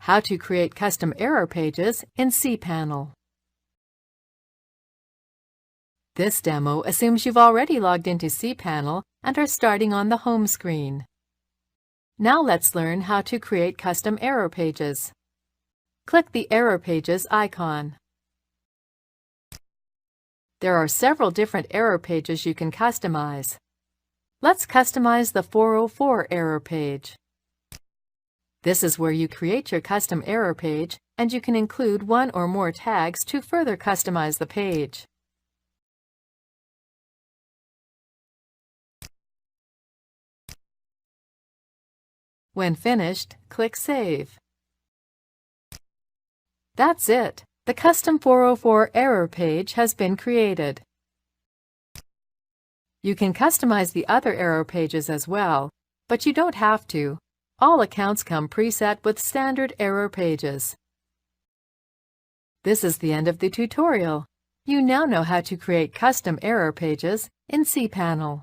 How to create custom error pages in cPanel. This demo assumes you've already logged into cPanel and are starting on the home screen. Now let's learn how to create custom error pages. Click the Error Pages icon. There are several different error pages you can customize. Let's customize the 404 error page. This is where you create your custom error page, and you can include one or more tags to further customize the page. When finished, click Save. That's it. The custom 404 error page has been created. You can customize the other error pages as well, but you don't have to. All accounts come preset with standard error pages. This is the end of the tutorial. You now know how to create custom error pages in cPanel.